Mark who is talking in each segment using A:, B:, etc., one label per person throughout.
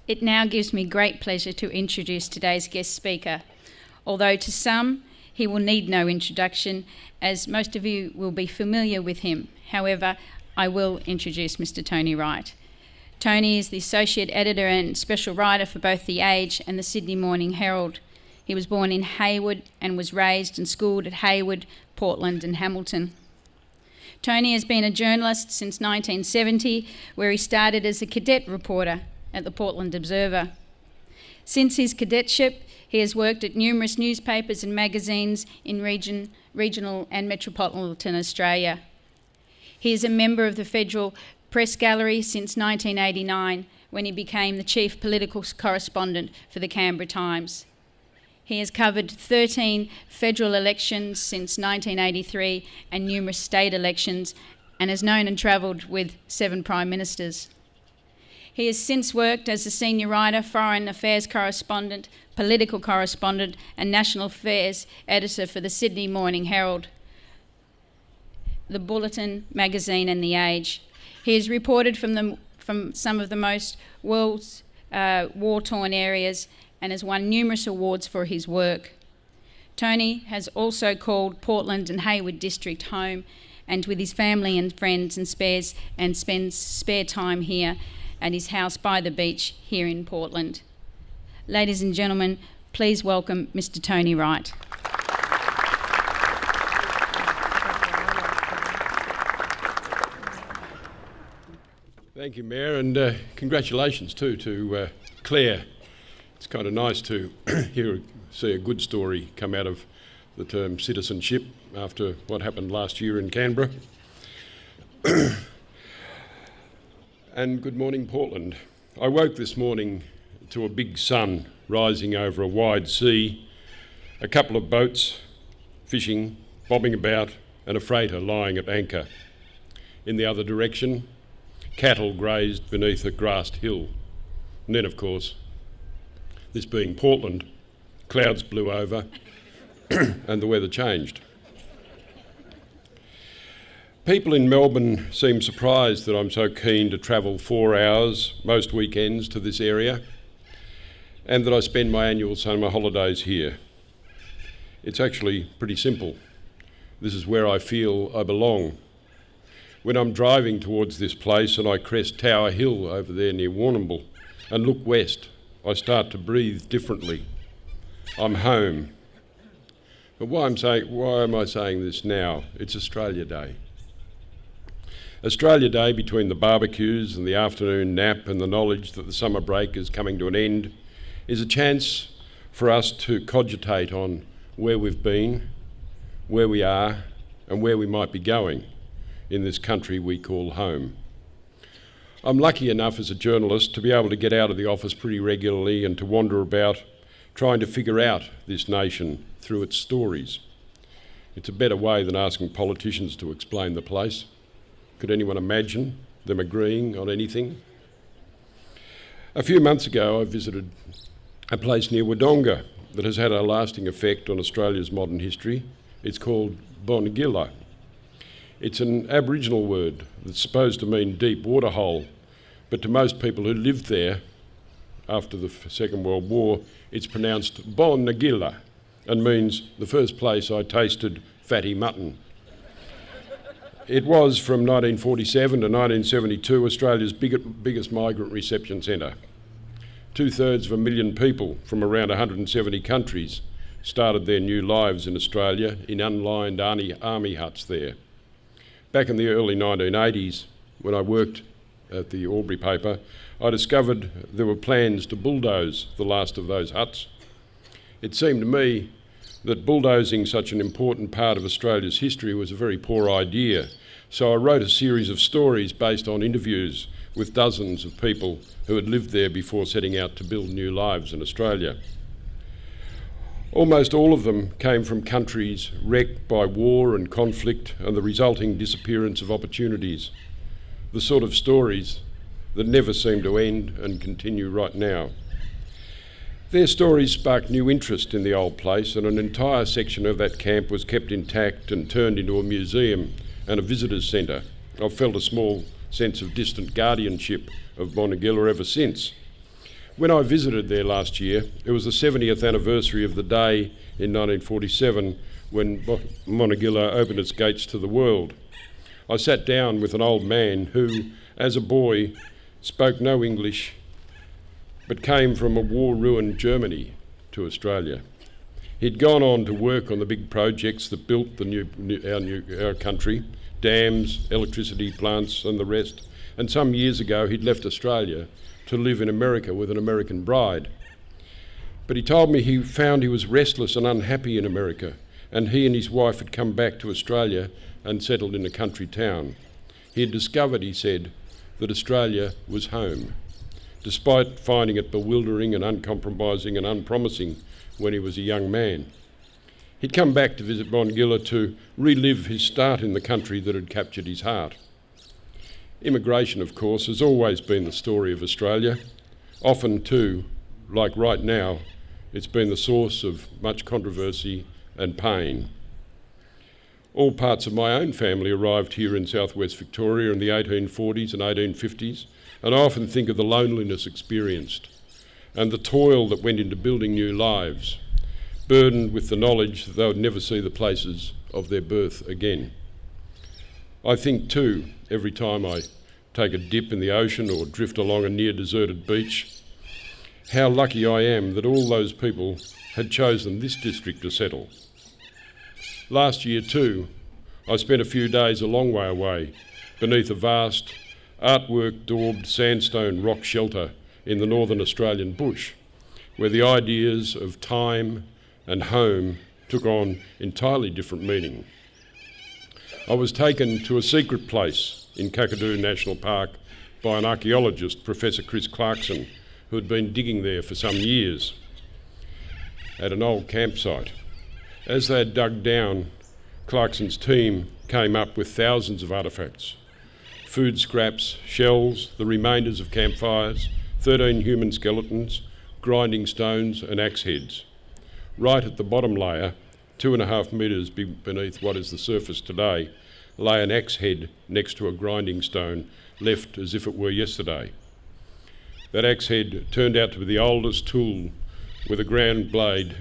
A: It now gives me great pleasure to introduce today's guest speaker. Although to some, he will need no introduction, as most of you will be familiar with him. However, I will introduce Mr. Tony Wright. Tony is the Associate Editor and Special Writer for both The Age and the Sydney Morning Herald. He was born in Hayward and was raised and schooled at Hayward, Portland and Hamilton. Tony has been a journalist since 1970, where he started as a cadet reporter at the Portland Observer. Since his cadetship, he has worked at numerous newspapers and magazines in regional and metropolitan Australia. He is a member of the Federal Press Gallery since 1989, when he became the chief political correspondent for the Canberra Times. He has covered 13 federal elections since 1983 and numerous state elections, and has known and travelled with 7 prime ministers. He has since worked as a senior writer, foreign affairs correspondent, political correspondent and national affairs editor for the Sydney Morning Herald, the Bulletin magazine and The Age. He has reported from some of the most world's war-torn areas and has won numerous awards for his work. Tony has also called Portland and Hayward District home, and with his family and friends, and spends spare time here at his house by the beach here in Portland. Ladies and gentlemen, please welcome Mr. Tony Wright.
B: Thank you, Mayor, and congratulations too to Claire. It's kind of nice to see a good story come out of the term citizenship after what happened last year in Canberra. And good morning, Portland. I woke this morning to a big sun rising over a wide sea, a couple of boats fishing, bobbing about, and a freighter lying at anchor. In the other direction, cattle grazed beneath a grassed hill. And then, of course, this being Portland, clouds blew over and the weather changed. People in Melbourne seem surprised that I'm so keen to travel 4 hours most weekends to this area, and that I spend my annual summer holidays here. It's actually pretty simple. This is where I feel I belong. When I'm driving towards this place and I crest Tower Hill over there near Warrnambool and look west, I start to breathe differently. I'm home. But why am I saying this now? It's Australia Day. Australia Day, between the barbecues and the afternoon nap and the knowledge that the summer break is coming to an end, is a chance for us to cogitate on where we've been, where we are, and where we might be going in this country we call home. I'm lucky enough as a journalist to be able to get out of the office pretty regularly and to wander about trying to figure out this nation through its stories. It's a better way than asking politicians to explain the place. Could anyone imagine them agreeing on anything? A few months ago, I visited a place near Wodonga that has had a lasting effect on Australia's modern history. It's called Bonegilla. It's an Aboriginal word that's supposed to mean deep water hole, but to most people who lived there after the Second World War, it's pronounced Bonegilla and means the first place I tasted fatty mutton. It was, from 1947 to 1972, Australia's biggest migrant reception centre. 2/3 people from around 170 countries started their new lives in Australia in unlined army huts there. Back in the early 1980s, when I worked at the Albury paper, I discovered there were plans to bulldoze the last of those huts. It seemed to me that bulldozing such an important part of Australia's history was a very poor idea, so I wrote a series of stories based on interviews with dozens of people who had lived there before setting out to build new lives in Australia. Almost all of them came from countries wrecked by war and conflict and the resulting disappearance of opportunities, the sort of stories that never seem to end and continue right now. Their stories sparked new interest in the old place, and an entire section of that camp was kept intact and turned into a museum and a visitors' centre. I've felt a small sense of distant guardianship of Bonegilla ever since. When I visited there last year, it was the 70th anniversary of the day in 1947 when Monongahela opened its gates to the world. I sat down with an old man who, as a boy, spoke no English, but came from a war-ruined Germany to Australia. He'd gone on to work on the big projects that built our country, dams, electricity plants and the rest, and some years ago he'd left Australia to live in America with an American bride. But he told me he found he was restless and unhappy in America, and he and his wife had come back to Australia and settled in a country town. He had discovered, he said, that Australia was home, despite finding it bewildering and uncompromising and unpromising when he was a young man. He'd come back to visit Monongahela to relive his start in the country that had captured his heart. Immigration, of course, has always been the story of Australia. Often, too, like right now, it's been the source of much controversy and pain. All parts of my own family arrived here in southwest Victoria in the 1840s and 1850s, and I often think of the loneliness experienced and the toil that went into building new lives, burdened with the knowledge that they would never see the places of their birth again. I think too, every time I take a dip in the ocean or drift along a near deserted beach, how lucky I am that all those people had chosen this district to settle. Last year too, I spent a few days a long way away beneath a vast artwork-daubed sandstone rock shelter in the northern Australian bush, where the ideas of time and home took on entirely different meaning. I was taken to a secret place in Kakadu National Park by an archaeologist, Professor Chris Clarkson, who had been digging there for some years at an old campsite. As they had dug down, Clarkson's team came up with thousands of artefacts: food scraps, shells, the remainders of campfires, 13 human skeletons, grinding stones and axe heads. Right at the bottom layer, 2.5 metres beneath what is the surface today, lay an axe head next to a grinding stone, left as if it were yesterday. That axe head turned out to be the oldest tool with a ground blade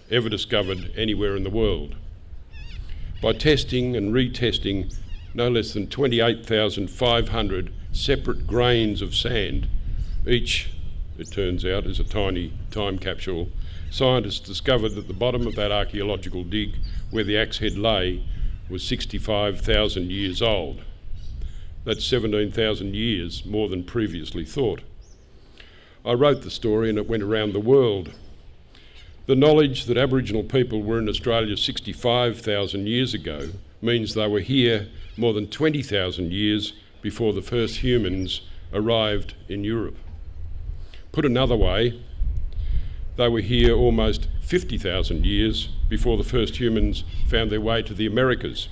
B: ever discovered anywhere in the world. By testing and retesting no less than 28,500 separate grains of sand, each, it turns out, is a tiny time capsule, scientists discovered that the bottom of that archaeological dig where the axe head lay was 65,000 years old. That's 17,000 years more than previously thought. I wrote the story and it went around the world. The knowledge that Aboriginal people were in Australia 65,000 years ago means they were here more than 20,000 years before the first humans arrived in Europe. Put another way, they were here almost 50,000 years before the first humans found their way to the Americas.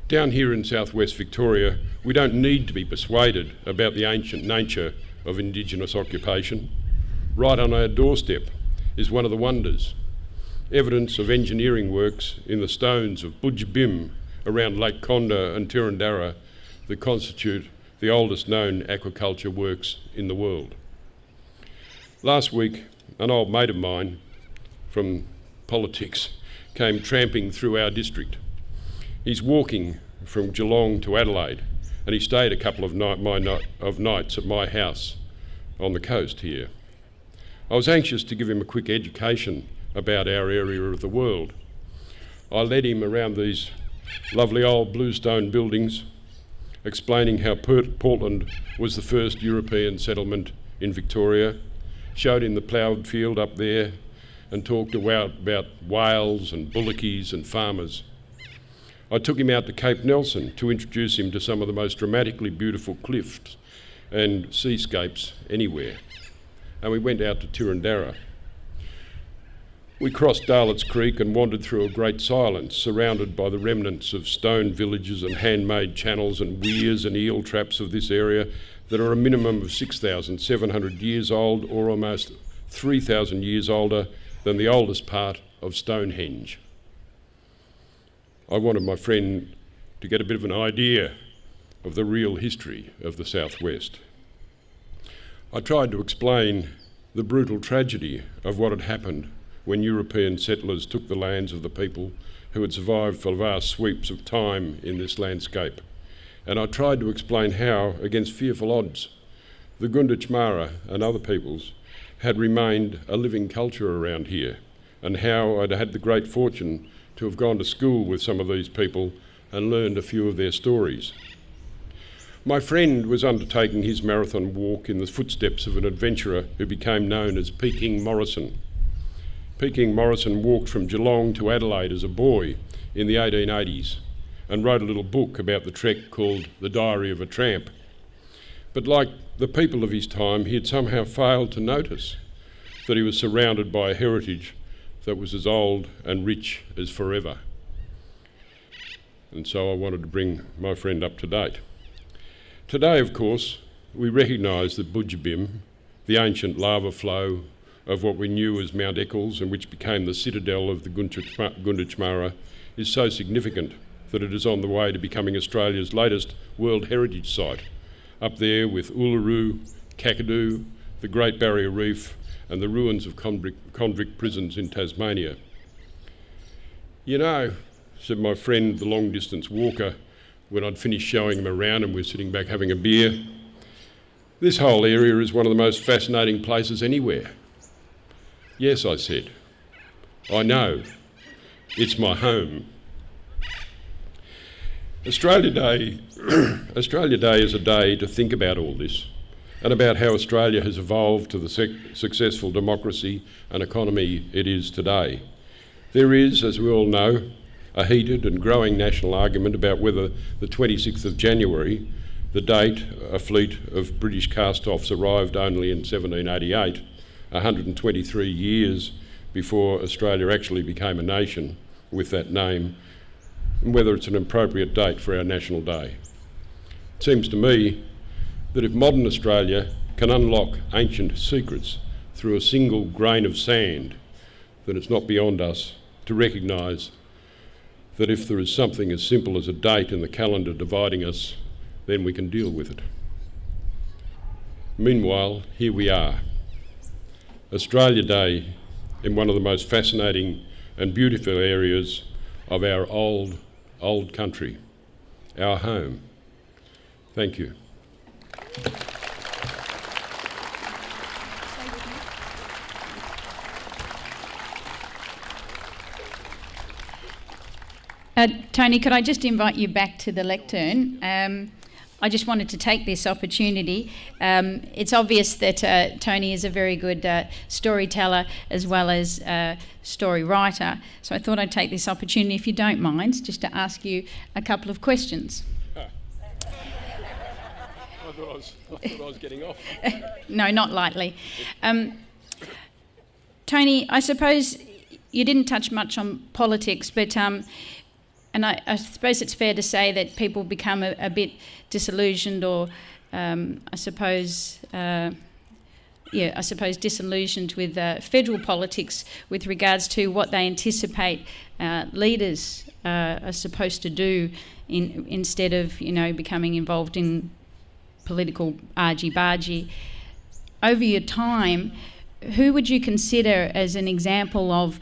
B: Down here in southwest Victoria, we don't need to be persuaded about the ancient nature of Indigenous occupation. Right on our doorstep is one of the wonders, evidence of engineering works in the stones of Budj Bim around Lake Condah and Tirrandara that constitute the oldest known aquaculture works in the world. Last week, an old mate of mine from politics came tramping through our district. He's walking from Geelong to Adelaide, and he stayed a couple of nights at my house on the coast here. I was anxious to give him a quick education about our area of the world. I led him around these lovely old bluestone buildings, explaining how Portland was the first European settlement in Victoria, showed him the ploughed field up there, and talked about whales and bullockys and farmers. I took him out to Cape Nelson to introduce him to some of the most dramatically beautiful cliffs and seascapes anywhere. And we went out to Tirrandara. We crossed Darlett's Creek and wandered through a great silence, surrounded by the remnants of stone villages and handmade channels and weirs and eel traps of this area that are a minimum of 6,700 years old, or almost 3,000 years older than the oldest part of Stonehenge. I wanted my friend to get a bit of an idea of the real history of the Southwest. I tried to explain the brutal tragedy of what had happened when European settlers took the lands of the people who had survived for vast sweeps of time in this landscape. And I tried to explain how, against fearful odds, the Gunditj Mara and other peoples had remained a living culture around here, and how I'd had the great fortune to have gone to school with some of these people and learned a few of their stories. My friend was undertaking his marathon walk in the footsteps of an adventurer who became known as Peking Morrison. Peking Morrison walked from Geelong to Adelaide as a boy in the 1880s and wrote a little book about the trek called The Diary of a Tramp. But like the people of his time, he had somehow failed to notice that he was surrounded by a heritage that was as old and rich as forever. And so I wanted to bring my friend up to date. Today, of course, we recognise that Budjabim, the ancient lava flow of what we knew as Mount Eccles and which became the citadel of the Gunditj Mara, is so significant that it is on the way to becoming Australia's latest World Heritage Site, up there with Uluru, Kakadu, the Great Barrier Reef and the ruins of convict prisons in Tasmania. You know, said my friend, the long-distance walker, when I'd finished showing him around and we were sitting back having a beer, this whole area is one of the most fascinating places anywhere. Yes, I said. I know. It's my home. Australia Day is a day to think about all this and about how Australia has evolved to the successful democracy and economy it is today. There is, as we all know, a heated and growing national argument about whether the 26th of January, the date a fleet of British cast-offs arrived only in 1788, 123 years before Australia actually became a nation with that name, and whether it's an appropriate date for our National Day. It seems to me that if modern Australia can unlock ancient secrets through a single grain of sand, then it's not beyond us to recognise that if there is something as simple as a date in the calendar dividing us, then we can deal with it. Meanwhile, here we are, Australia Day, in one of the most fascinating and beautiful areas of our old country, our home. Thank you.
A: Tony, could I just invite you back to the lectern? I just wanted to take this opportunity. It's obvious that Tony is a very good storyteller as well as story writer. So I thought I'd take this opportunity, if you don't mind, just to ask you a couple of questions.
B: I thought I was getting off.
A: No, not lightly. Tony, I suppose you didn't touch much on politics, but and I suppose it's fair to say that people become a bit disillusioned, or I suppose disillusioned with federal politics with regards to what they anticipate leaders are supposed to do instead of, becoming involved in political argy-bargy. Over your time, who would you consider as an example of,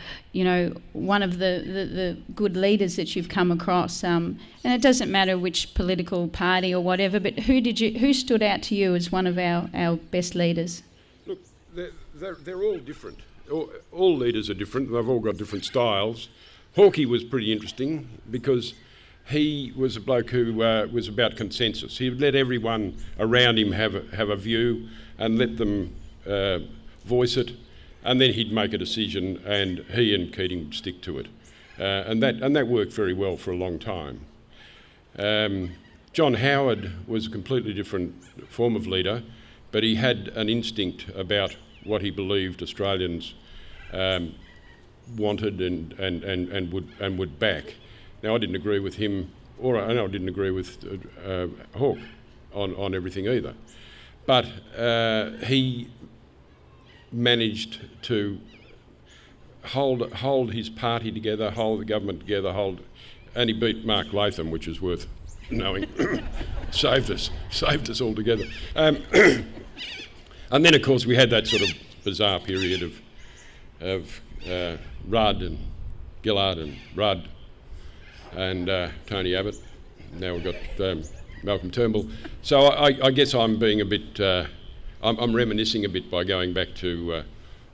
A: one of the good leaders that you've come across? And it doesn't matter which political party or whatever, but who stood out to you as one of our best leaders?
B: Look, they're all different. All leaders are different. They've all got different styles. Hawkey was pretty interesting because he was a bloke who was about consensus. He would let everyone around him have a view and let them voice it, and then he'd make a decision, and he and Keating would stick to it, and that worked very well for a long time. John Howard was a completely different form of leader, but he had an instinct about what he believed Australians wanted and would back. Now, I didn't agree with him, or I didn't agree with Hawke on everything either, but he managed to hold his party together, hold the government together, and he beat Mark Latham, which is worth knowing. saved us altogether. And then, of course, we had that sort of bizarre period of Rudd and Gillard and Rudd and Tony Abbott. Now we've got Malcolm Turnbull. So I guess I'm being a bit... I'm reminiscing a bit by going back to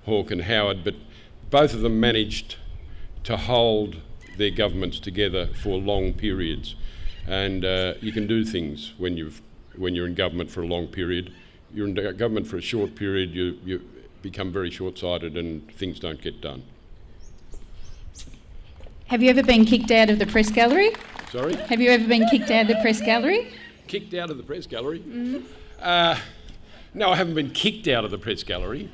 B: Hawke and Howard, but both of them managed to hold their governments together for long periods. And you can do things when you're in government for a long period. You're in government for a short period, you become very short-sighted and things don't get done.
A: Have you ever been kicked out of the press gallery?
B: Sorry?
A: Have you ever been kicked out of the press gallery?
B: Kicked out of the press gallery?
A: Mm-hmm.
B: No, I haven't been kicked out of the press gallery.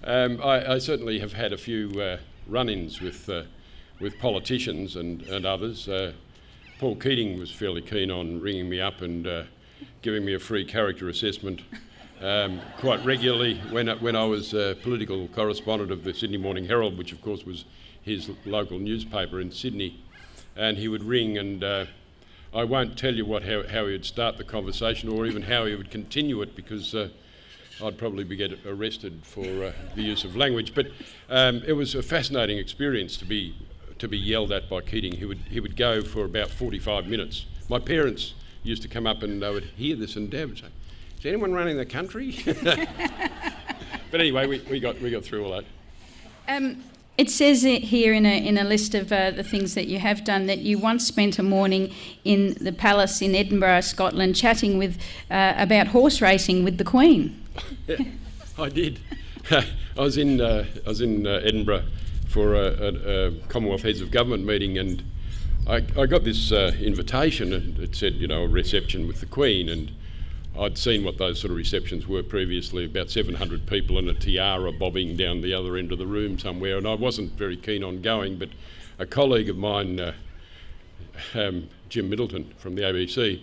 B: I certainly have had a few run-ins with politicians and others. Paul Keating was fairly keen on ringing me up and giving me a free character assessment quite regularly when I was political correspondent of the Sydney Morning Herald, which of course was his local newspaper in Sydney. And he would ring and I won't tell you how he would start the conversation or even how he would continue it, because I'd probably get arrested for the use of language. But it was a fascinating experience to be yelled at by Keating. He would go for about 45 minutes. My parents used to come up and they would hear this and Dad would say, "Is anyone running the country?" But anyway, we got through all that.
A: It says here in a list of the things that you have done that you once spent a morning in the palace in Edinburgh, Scotland, chatting with about horse racing with the Queen.
B: Yeah, I did. I was in Edinburgh for a Commonwealth Heads of Government meeting, and I got this invitation, and it said, a reception with the Queen, and I'd seen what those sort of receptions were previously, about 700 people and a tiara bobbing down the other end of the room somewhere, and I wasn't very keen on going, but a colleague of mine, Jim Middleton from the ABC,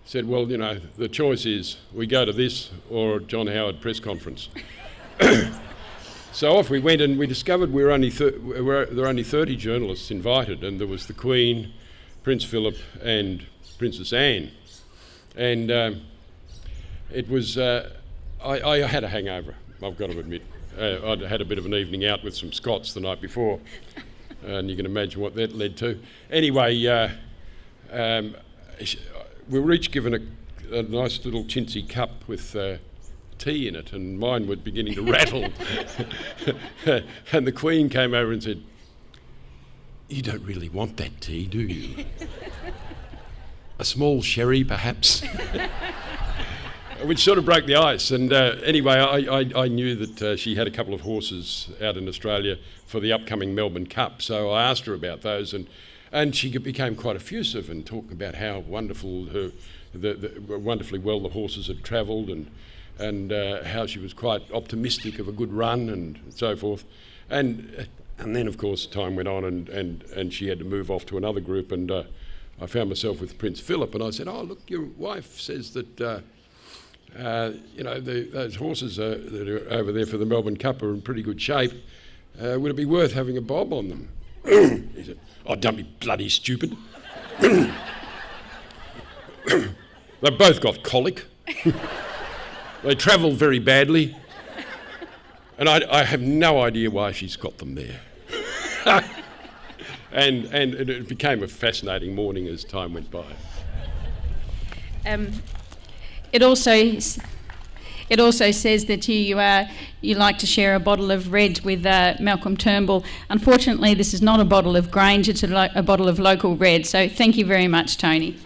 B: said, well, the choice is we go to this or John Howard press conference. So off we went, and we discovered there were only 30 journalists invited, and there was the Queen, Prince Philip and Princess Anne. And it was, I had a hangover, I've got to admit. I'd had a bit of an evening out with some Scots the night before, and you can imagine what that led to. Anyway, we were each given a nice little chintzy cup with tea in it, and mine was beginning to rattle. And the Queen came over and said, "You don't really want that tea, do you? A small sherry, perhaps?" Which sort of broke the ice. And anyway, I knew that she had a couple of horses out in Australia for the upcoming Melbourne Cup, so I asked her about those, and she became quite effusive and talking about how wonderful wonderfully well the horses had travelled, and how she was quite optimistic of a good run and so forth. And then, of course, time went on, and she had to move off to another group, and I found myself with Prince Philip, and I said, "Oh, look, your wife says that those horses that are over there for the Melbourne Cup are in pretty good shape. Would it be worth having a bob on them?" He said, "Oh, don't be bloody stupid." They've both got colic. They travel very badly. And I have no idea why she's got them there. And it became a fascinating morning as time went by.
A: It also says that you like to share a bottle of red with Malcolm Turnbull. Unfortunately, this is not a bottle of Grange, it's a bottle of local red. So thank you very much, Tony.